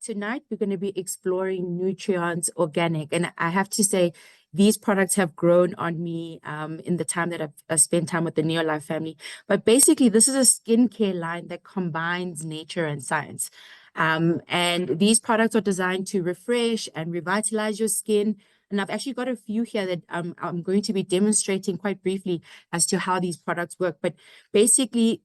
tonight we're going to be exploring Nutriance Organic. And I have to say, these products have grown on me in the time that I've spent time with the Neolife family. But basically, this is a skincare line that combines nature and science. And these products are designed to refresh and revitalize your skin. And I've actually got a few here that I'm going to be demonstrating quite briefly as to how these products work. But basically,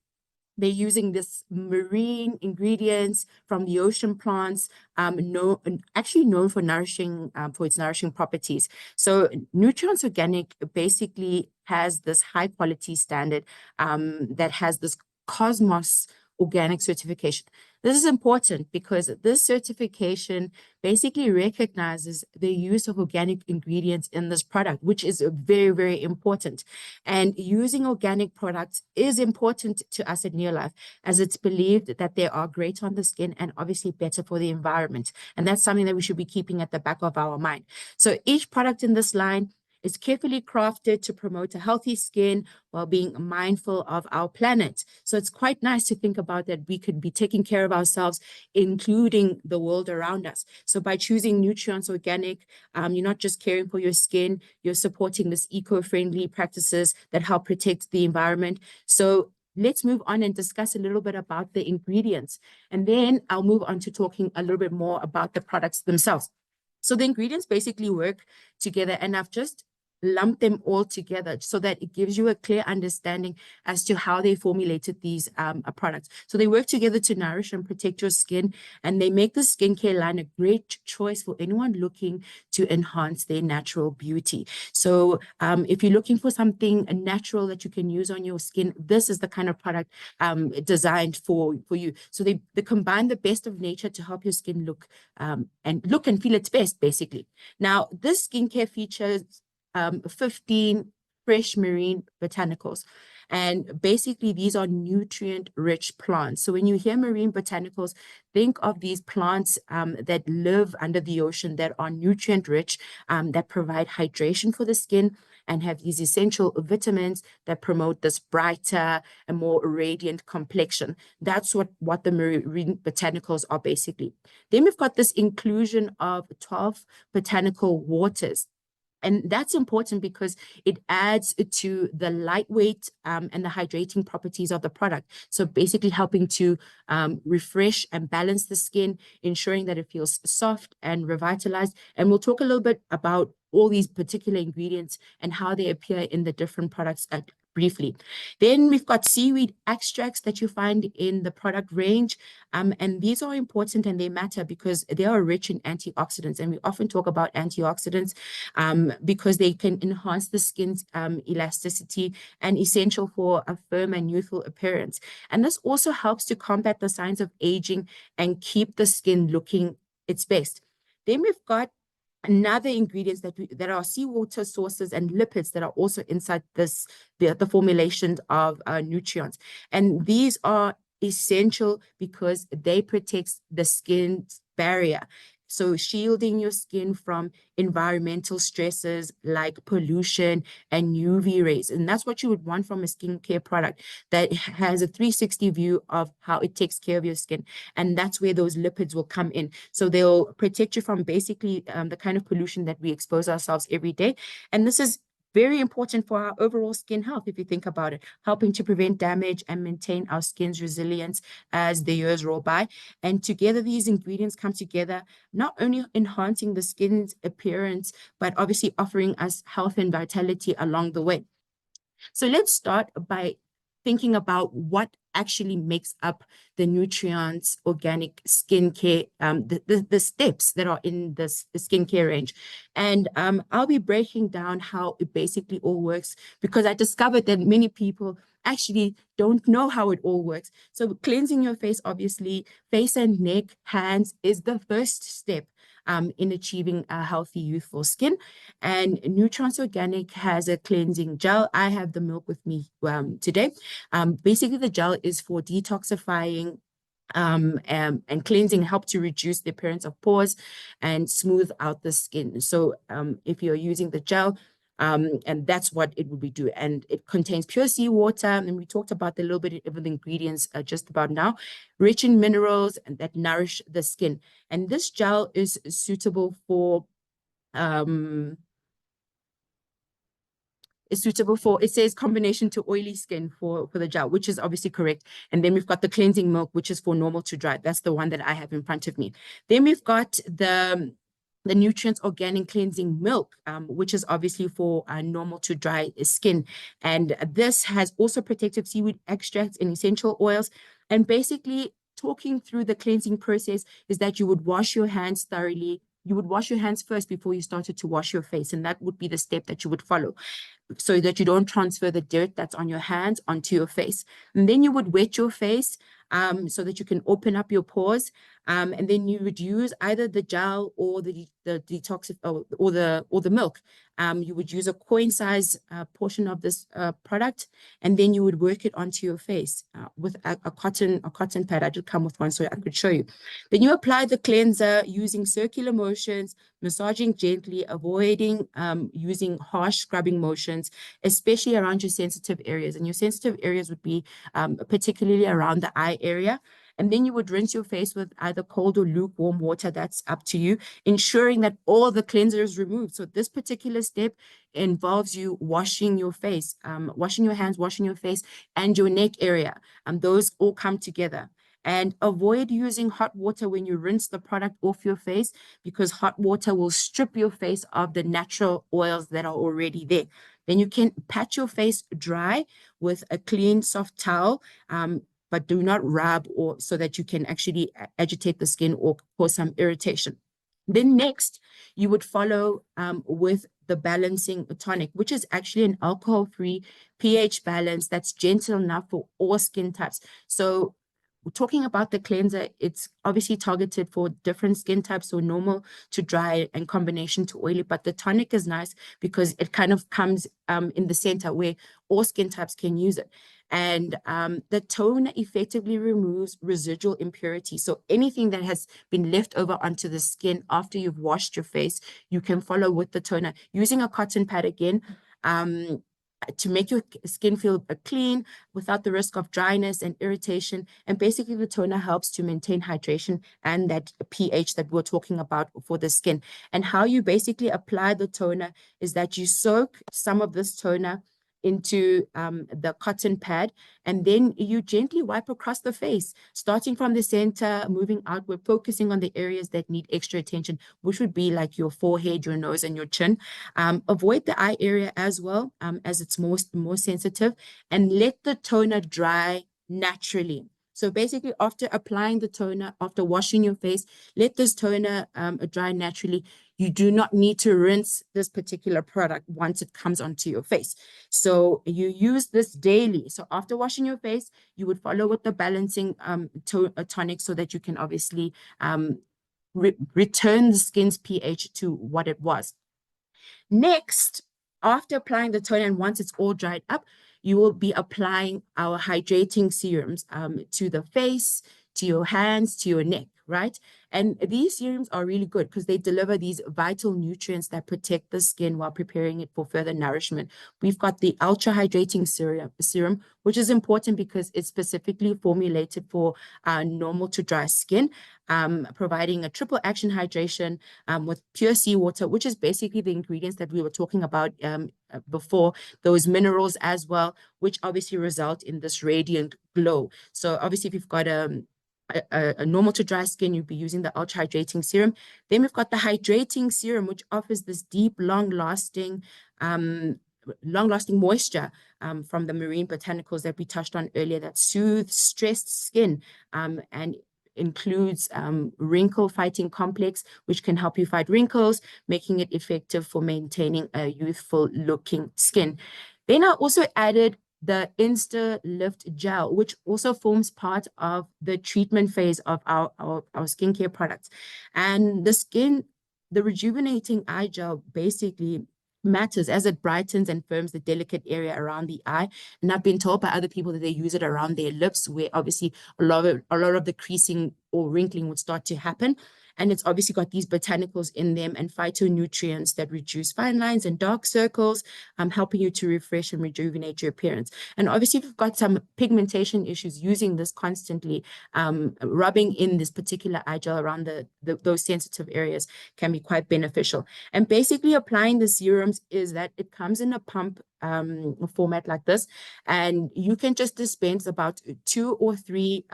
they're using this marine ingredients from the ocean plants, actually known for nourishing, for its nourishing properties. So Nutrients Organic basically has this high quality standard that has this Cosmos organic certification. This is important because this certification basically recognizes the use of organic ingredients in this product, which is very, very important. And using organic products is important to us at Neolife, as it's believed that they are great on the skin and obviously better for the environment. And that's something that we should be keeping at the back of our mind. So each product in this line is carefully crafted to promote a healthy skin while being mindful of our planet. So it's quite nice to think about that we could be taking care of ourselves, including the world around us. So by choosing Nutrients Organic, you're not just caring for your skin, you're supporting this eco-friendly practices that help protect the environment. So let's move on and discuss a little bit about the ingredients. And then I'll move on to talking a little bit more about the products themselves. So the ingredients basically work together, and I've just lump them all together so that it gives you a clear understanding as to how they formulated these products. So they work together to nourish and protect your skin, and they make the skincare line a great choice for anyone looking to enhance their natural beauty. So if you're looking for something natural that you can use on your skin, this is the kind of product designed for you. So they combine the best of nature to help your skin look and feel its best, basically. Now, this skincare features 15 fresh marine botanicals. And basically, these are nutrient-rich plants. So when you hear marine botanicals, think of these plants that live under the ocean, that are nutrient-rich, that provide hydration for the skin and have these essential vitamins that promote this brighter and more radiant complexion. That's what the marine botanicals are basically. Then we've got this inclusion of 12 botanical waters. And that's important because it adds to the lightweight and the hydrating properties of the product. So basically helping to refresh and balance the skin, ensuring that it feels soft and revitalized. And we'll talk a little bit about all these particular ingredients and how they appear in the different products briefly. Then we've got seaweed extracts that you find in the product range. And these are important and they matter because they are rich in antioxidants. And we often talk about antioxidants because they can enhance the skin's elasticity and essential for a firm and youthful appearance. And this also helps to combat the signs of aging and keep the skin looking its best. Then we've got another ingredients that are seawater sources and lipids that are also inside the formulation of nutrients. And these are essential because they protect the skin's barrier. So shielding your skin from environmental stresses like pollution and UV rays. And that's what you would want from a skincare product that has a 360 view of how it takes care of your skin. And that's where those lipids will come in. So they'll protect you from basically the kind of pollution that we expose ourselves every day. And this is very important for our overall skin health, if you think about it, helping to prevent damage and maintain our skin's resilience as the years roll by. And together, these ingredients come together, not only enhancing the skin's appearance, but obviously offering us health and vitality along the way. So let's start by thinking about what actually makes up the Nutrients Organic skincare, the steps that are in the skincare range. And I'll be breaking down how it basically all works because I discovered that many people actually don't know how it all works. So cleansing your face, obviously, face and neck, hands is the first step in achieving a healthy, youthful skin. And Nutrients Organic has a cleansing gel. I have the milk with me today. Basically, the gel is for detoxifying and cleansing, help to reduce the appearance of pores and smooth out the skin. So if you're using the gel, And that's what it would be do. And it contains pure seawater. And we talked about a little bit of the ingredients just about now, rich in minerals and that nourish the skin. And this gel is suitable for it says combination to oily skin for the gel, which is obviously correct. And then we've got the cleansing milk, which is for normal to dry. That's the one that I have in front of me. Then we've got the Nutrients Organic Cleansing Milk, which is obviously for normal to dry skin. And this has also protective seaweed extracts and essential oils. And basically, talking through the cleansing process is that you would wash your hands thoroughly. You would wash your hands first before you started to wash your face. And that would be the step that you would follow, so that you don't transfer the dirt that's on your hands onto your face. And then you would wet your face so that you can open up your pores. And then you would use either the gel or the detox or the milk. You would use a coin size portion of this product, and then you would work it onto your face with a cotton pad. I did come with one so I could show you. Then you apply the cleanser using circular motions, massaging gently, avoiding using harsh scrubbing motions, especially around your sensitive areas. And your sensitive areas would be particularly around the eye area. And then you would rinse your face with either cold or lukewarm water. That's up to you, ensuring that all the cleanser is removed. So this particular step involves you washing your face, washing your hands, washing your face, and your neck area. Those all come together. And avoid using hot water when you rinse the product off your face, because hot water will strip your face of the natural oils that are already there. Then you can pat your face dry with a clean, soft towel, but do not rub, or so that you can actually agitate the skin or cause some irritation. Then next, you would follow with the balancing tonic, which is actually an alcohol-free pH balance that's gentle enough for all skin types. So talking about the cleanser, it's obviously targeted for different skin types, so normal to dry and combination to oily. But the tonic is nice because it kind of comes in the center where all skin types can use it. And the toner effectively removes residual impurity. So anything that has been left over onto the skin after you've washed your face, you can follow with the toner using a cotton pad again. To make your skin feel clean without the risk of dryness and irritation. And basically the toner helps to maintain hydration and that pH that we're talking about for the skin. And how you basically apply the toner is that you soak some of this toner into the cotton pad, and then you gently wipe across the face, starting from the center, moving outward, focusing on the areas that need extra attention, which would be like your forehead, your nose, and your chin. Avoid the eye area as well, as it's more sensitive, and let the toner dry naturally. So basically, after applying the toner, after washing your face, let this toner dry naturally. You do not need to rinse this particular product once it comes onto your face. So you use this daily. So after washing your face, you would follow with the balancing tonic so that you can obviously return the skin's pH to what it was. Next, after applying the toner and once it's all dried up, you will be applying our hydrating serums to the face, to your hands, to your neck, right? And these serums are really good because they deliver these vital nutrients that protect the skin while preparing it for further nourishment. We've got the Ultra Hydrating Serum, which is important because it's specifically formulated for normal to dry skin, providing a triple action hydration with pure seawater, which is basically the ingredients that we were talking about before, those minerals as well, which obviously result in this radiant glow. So obviously if you've got a normal to dry skin, you'll be using the Ultra Hydrating Serum. Then we've got the Hydrating Serum, which offers this deep, long-lasting moisture from the marine botanicals that we touched on earlier that soothes stressed skin and includes wrinkle fighting complex, which can help you fight wrinkles, making it effective for maintaining a youthful looking skin. Then I also added the Insta Lift Gel, which also forms part of the treatment phase of our skincare products. And the rejuvenating eye gel basically matters as it brightens and firms the delicate area around the eye. And I've been told by other people that they use it around their lips, where obviously a lot of the creasing or wrinkling would start to happen. And it's obviously got these botanicals in them and phytonutrients that reduce fine lines and dark circles, helping you to refresh and rejuvenate your appearance. And obviously, if you've got some pigmentation issues, using this constantly, rubbing in this particular eye gel around those sensitive areas can be quite beneficial. And basically, applying the serums is that it comes in a pump format like this, and you can just dispense about 2 or 3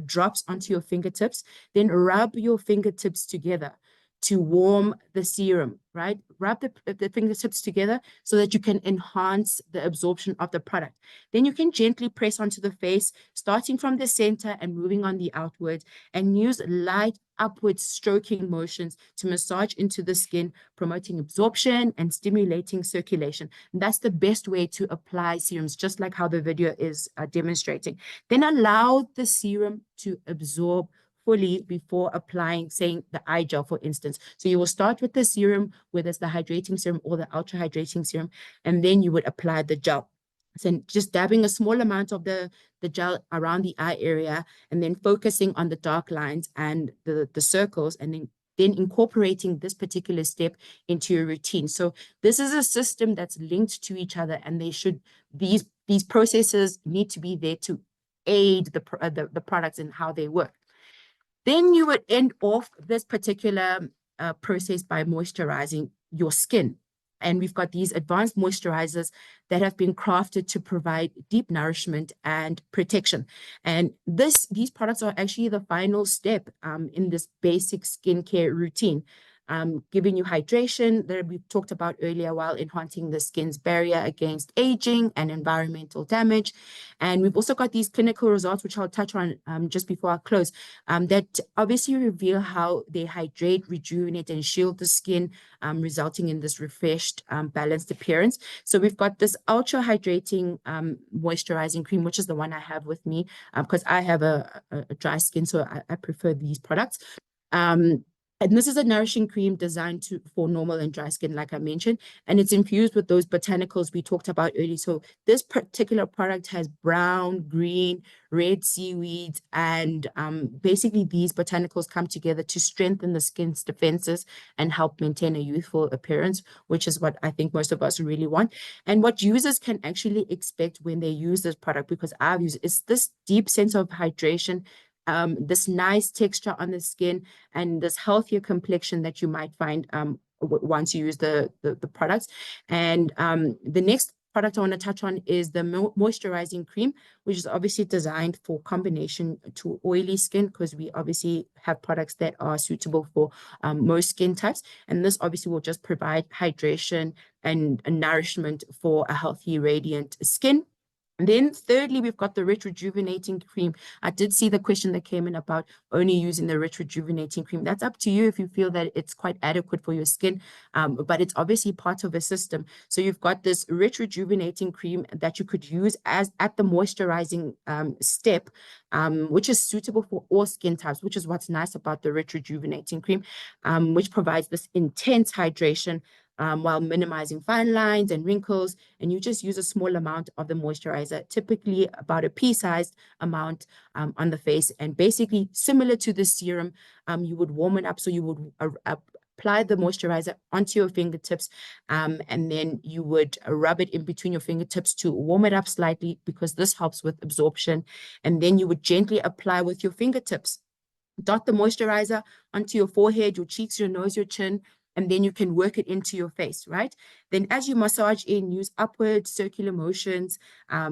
drops onto your fingertips, then rub your fingertips together to warm the serum, right? Rub the fingertips together so that you can enhance the absorption of the product. Then you can gently press onto the face, starting from the center and moving on the outwards, and use light upward stroking motions to massage into the skin, promoting absorption and stimulating circulation. And that's the best way to apply serums, just like how the video is demonstrating. Then allow the serum to absorb fully before applying, saying the eye gel, for instance. So you will start with the serum, whether it's the hydrating serum or the ultra hydrating serum, and then you would apply the gel. So just dabbing a small amount of the gel around the eye area, and then focusing on the dark lines and the circles, and then incorporating this particular step into your routine. So this is a system that's linked to each other, and these processes need to be there to aid the products and how they work. Then you would end off this particular process by moisturizing your skin. And we've got these advanced moisturizers that have been crafted to provide deep nourishment and protection. And these products are actually the final step in this basic skincare routine, giving you hydration that we talked about earlier, while enhancing the skin's barrier against aging and environmental damage. And we've also got these clinical results, which I'll touch on just before I close, that obviously reveal how they hydrate, rejuvenate, and shield the skin, resulting in this refreshed, balanced appearance. So we've got this ultra hydrating moisturizing cream, which is the one I have with me, because I have a dry skin, so I prefer these products. And this is a nourishing cream designed for normal and dry skin, like I mentioned, and it's infused with those botanicals we talked about earlier. So this particular product has brown, green, red seaweeds, and basically these botanicals come together to strengthen the skin's defenses and help maintain a youthful appearance, which is what I think most of us really want. And what users can actually expect when they use this product, because I've used it, is this deep sense of hydration, this nice texture on the skin, and this healthier complexion that you might find once you use the products. And the next product I want to touch on is the moisturizing cream, which is obviously designed for combination to oily skin, because we obviously have products that are suitable for most skin types. And this obviously will just provide hydration and nourishment for a healthy, radiant skin. And then thirdly, we've got the Rich Rejuvenating Cream. I did see the question that came in about only using the Rich Rejuvenating Cream. That's up to you if you feel that it's quite adequate for your skin, but it's obviously part of a system. So you've got this Rich Rejuvenating Cream that you could use at the moisturizing step, which is suitable for all skin types, which is what's nice about the Rich Rejuvenating Cream, which provides this intense hydration, while minimizing fine lines and wrinkles. And you just use a small amount of the moisturizer, typically about a pea-sized amount on the face. And basically, similar to the serum, you would warm it up. So you would apply the moisturizer onto your fingertips, and then you would rub it in between your fingertips to warm it up slightly, because this helps with absorption. And then you would gently apply with your fingertips. Dot the moisturizer onto your forehead, your cheeks, your nose, your chin, and then you can work it into your face, right? Then as you massage in, use upward circular motions,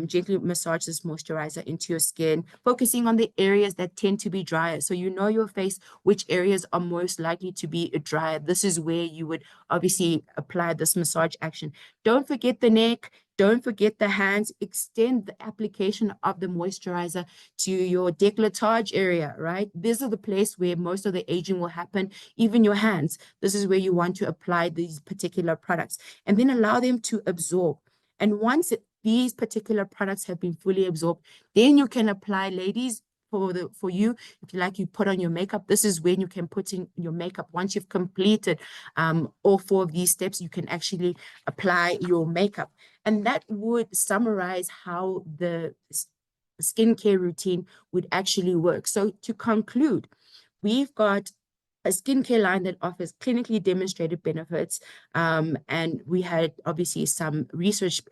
gently massage this moisturizer into your skin, focusing on the areas that tend to be drier. So you know your face, which areas are most likely to be drier. This is where you would obviously apply this massage action. Don't forget the neck. Don't forget the hands. Extend the application of the moisturizer to your décolletage area, right? This is the place where most of the aging will happen, even your hands. This is where you want to apply these particular products, and then allow them to absorb. And once these particular products have been fully absorbed, then you can apply, ladies, for you, if you like, you put on your makeup. This is when you can put in your makeup. Once you've completed all 4 of these steps, you can actually apply your makeup. And that would summarize how the skincare routine would actually work. So to conclude, we've got a skincare line that offers clinically demonstrated benefits. And we had obviously some research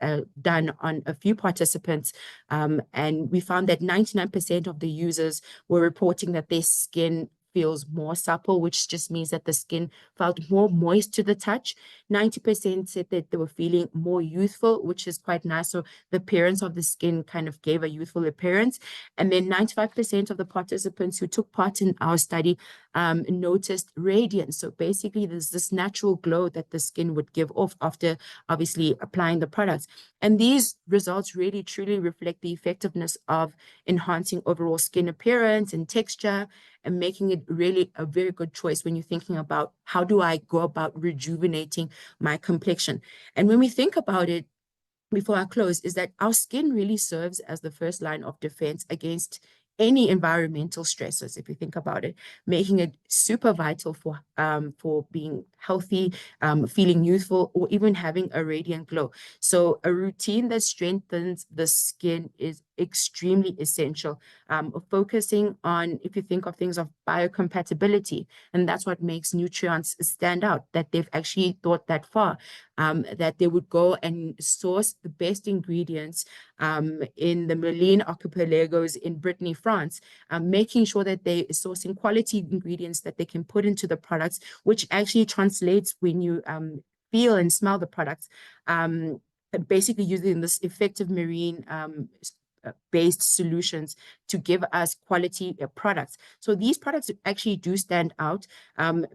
done on a few participants, and we found that 99% of the users were reporting that their skin feels more supple, which just means that the skin felt more moist to the touch. 90% said that they were feeling more youthful, which is quite nice. So the appearance of the skin kind of gave a youthful appearance. And then 95% of the participants who took part in our study noticed radiance. So basically, there's this natural glow that the skin would give off after obviously applying the products. And these results really truly reflect the effectiveness of enhancing overall skin appearance and texture and making it really a very good choice when you're thinking about how do I go about rejuvenating my complexion. And when we think about it, before I close, is that our skin really serves as the first line of defense against any environmental stresses, if you think about it, making it super vital for being healthy, feeling youthful, or even having a radiant glow. So a routine that strengthens the skin is extremely essential. Focusing on, if you think of things of biocompatibility, and that's what makes Nutrients stand out, that they've actually thought that far, that they would go and source the best ingredients in the Moline archipelagos in Brittany, France, making sure that they are sourcing quality ingredients that they can put into the products, which actually translates when you feel and smell the products. Basically using this effective marine based solutions to give us quality products. So these products actually do stand out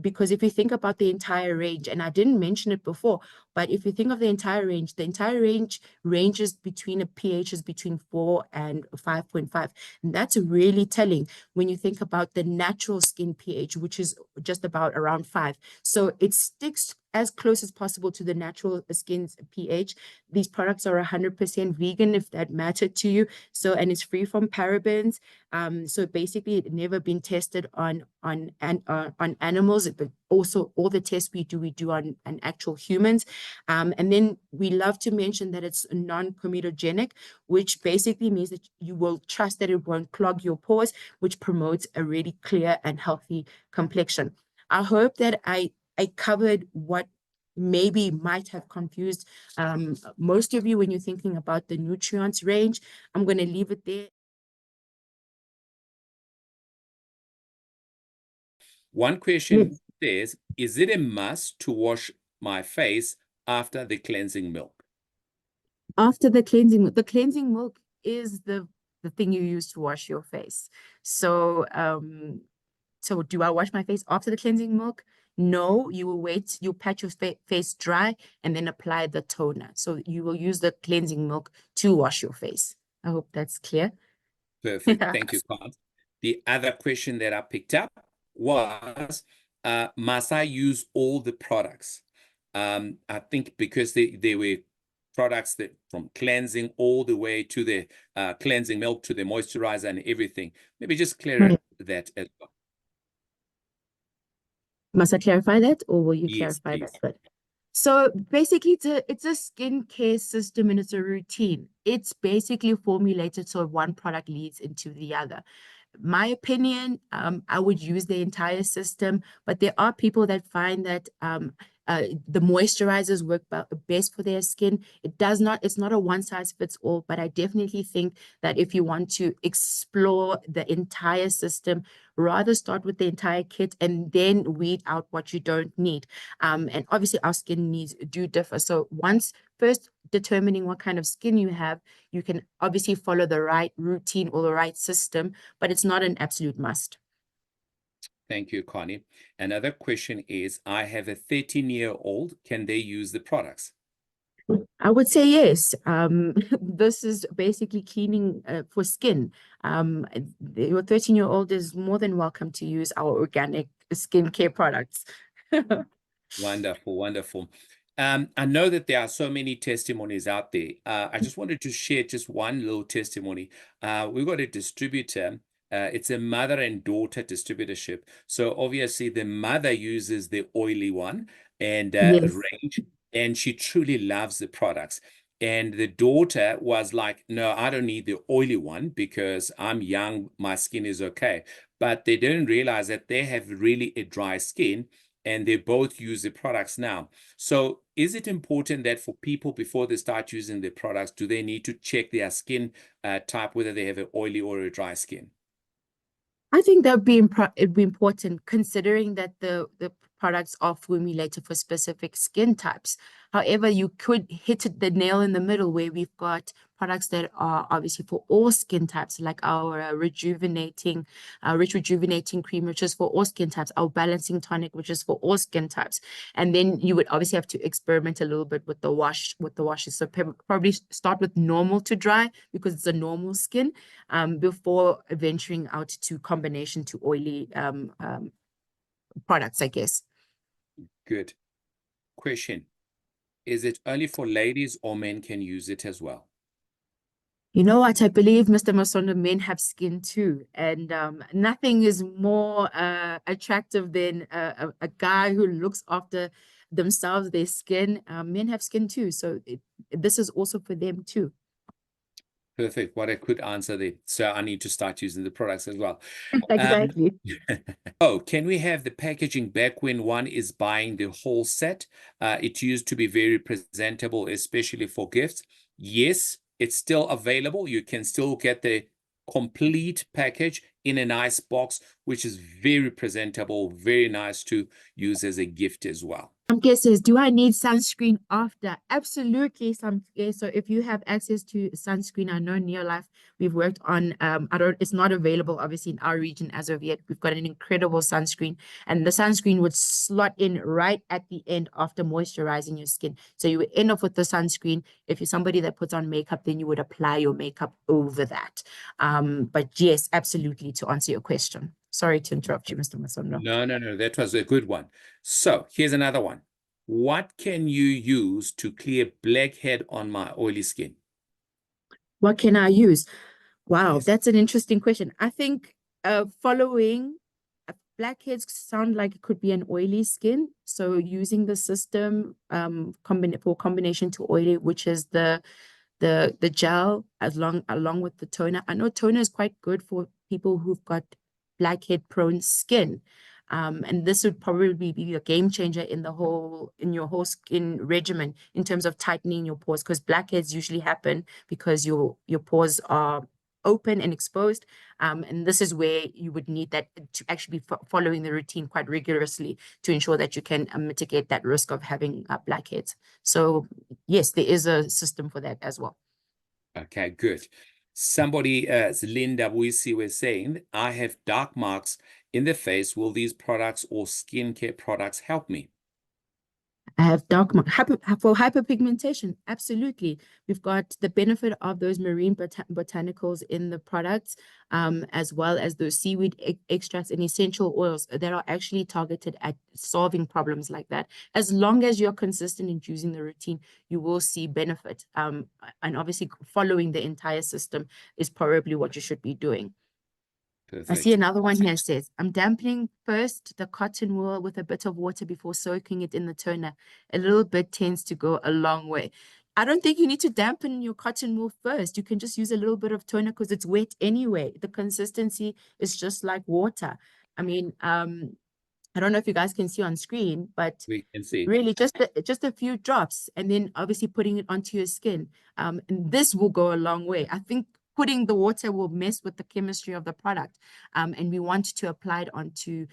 because if you think about the entire range, and I didn't mention it before, but if you think of the entire range ranges between a pHs between 4 and 5.5. And that's really telling when you think about the natural skin pH, which is just about around 5. So it sticks as close as possible to the natural skin's pH. These products are 100% vegan, if that mattered to you. So, and it's free from parabens. So basically, it never been tested on animals, but also all the tests we do on actual humans. And then we love to mention that it's non-comedogenic, which basically means that you will trust that it won't clog your pores, which promotes a really clear and healthy complexion. I hope that I covered what maybe might have confused most of you when you're thinking about the Nutrients range. I'm going to leave it there. One question says, is it a must to wash my face after the cleansing milk? After the cleansing milk is the thing you use to wash your face. So so do I wash my face after the cleansing milk? No, you will wait, you pat your face dry and then apply the toner. So you will use the cleansing milk to wash your face. I hope that's clear. Perfect. Thank you, Carl. The other question that I picked up was, must I use all the products? I think because they were products that from cleansing all the way to the cleansing milk to the moisturizer and everything. Maybe just clear that as well. Must I clarify that, or will you Yes, clarify please. that? But so basically, it's a skincare system and it's a routine. It's basically formulated so one product leads into the other. My opinion, I would use the entire system, but there are people that find that the moisturizers work best for their skin. It's not a one size fits all, but I definitely think that if you want to explore the entire system, rather start with the entire kit and then weed out what you don't need. And obviously our skin needs do differ. So once first determining what kind of skin you have, you can obviously follow the right routine or the right system, but it's not an absolute must. Thank you, Connie. Another question is, I have a 13-year-old. Can they use the products? I would say yes. This is basically cleaning for skin. Your 13-year-old is more than welcome to use our organic skincare products. Wonderful, wonderful. I know that there are so many testimonies out there. I just wanted to share just one little testimony. We've got a distributor. It's a mother and daughter distributorship. So obviously the mother uses the oily one and Yes. range, and she truly loves the products. And the daughter was like, no, I don't need the oily one because I'm young, my skin is okay. But they didn't realize that they have really a dry skin, and they both use the products now. So is it important that for people, before they start using the products, do they need to check their skin type, whether they have an oily or a dry skin? I think that it'd be important, considering that the products are formulated for specific skin types. However, you could hit the nail in the middle, where we've got products that are obviously for all skin types, like our rich rejuvenating cream, which is for all skin types, our balancing tonic, which is for all skin types. And then you would obviously have to experiment a little bit with the washes. So probably start with normal to dry, because it's a normal skin, before venturing out to combination to oily products, I guess. Good. Question. Is it only for ladies, or men can use it as well? You know what? I believe, Mr. Masondo, men have skin too. And nothing is more attractive than a guy who looks after themselves, their skin. Men have skin too. So this is also for them too. Perfect. What a quick answer there. So I need to start using the products as well. Exactly. Oh, can we have the packaging back when one is buying the whole set? It used to be very presentable, especially for gifts. Yes, it's still available. You can still get the complete package in a nice box, which is very presentable, very nice to use as a gift as well. Some cases, do I need sunscreen after? Absolutely. So if you have access to sunscreen, I know Neolife, we've worked on, it's not available obviously in our region as of yet. We've got an incredible sunscreen, and the sunscreen would slot in right at the end after moisturizing your skin. So you would end up with the sunscreen. If you're somebody that puts on makeup, then you would apply your makeup over that. But yes, absolutely, to answer your question. Sorry to interrupt you, Mr. Masondo. No. That was a good one. So here's another one. What can you use to clear blackhead on my oily skin? What can I use? Wow, Yes. that's an interesting question. I think following blackheads sound like it could be an oily skin. So using the system for combination to oily, which is the gel along with the toner. I know toner is quite good for people who've got blackhead prone skin. And this would probably be a game changer in your whole skin regimen in terms of tightening your pores, because blackheads usually happen because your pores are open and exposed. And this is where you would need that to actually be following the routine quite rigorously to ensure that you can mitigate that risk of having blackheads. So yes, there is a system for that as well. Okay, good. Somebody, Linda Wuisi, was saying, I have dark marks in the face. Will these products or skincare products help me? I have for hyperpigmentation. Absolutely. We've got the benefit of those marine botanicals in the products, as well as those seaweed extracts and essential oils that are actually targeted at solving problems like that. As long as you're consistent in using the routine, you will see benefit. And obviously following the entire system is probably what you should be doing. Perfect. I see another one here says, I'm dampening first the cotton wool with a bit of water before soaking it in the toner. A little bit tends to go a long way. I don't think you need to dampen your cotton wool first. You can just use a little bit of toner because it's wet anyway. The consistency is just like water. I mean, I don't know if you guys can see on screen, but We can see. really just a few drops, and then obviously putting it onto your skin. And this will go a long way. I think putting the water will mess with the chemistry of the product. And we want to apply it onto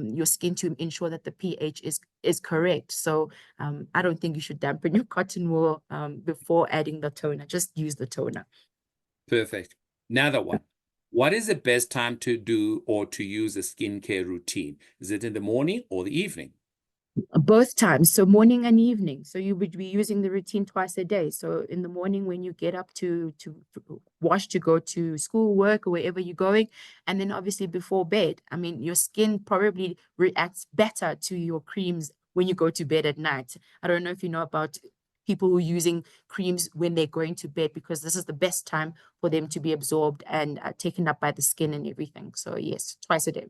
your skin to ensure that the pH is correct. So I don't think you should dampen your cotton wool before adding the toner. Just use the toner. Perfect. Another one. What is the best time to do or to use a skincare routine? Is it in the morning or the evening? Both times, so morning and evening. So you would be using the routine twice a day. So in the morning when you get up to wash to go to school, work, or wherever you're going, and then obviously before bed. I mean, your skin probably reacts better to your creams when you go to bed at night. I don't know if you know about people who are using creams when they're going to bed, because this is the best time for them to be absorbed and taken up by the skin and everything. So yes, twice a day.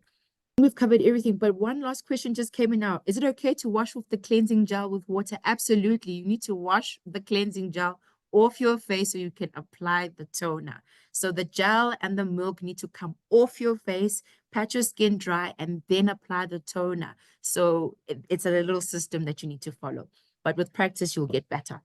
We've covered everything, but one last question just came in now. Is it okay to wash with the cleansing gel with water? Absolutely. You need to wash the cleansing gel off your face so you can apply the toner. So the gel and the milk need to come off your face, pat your skin dry, and then apply the toner. So it's a little system that you need to follow. But with practice, you'll get better.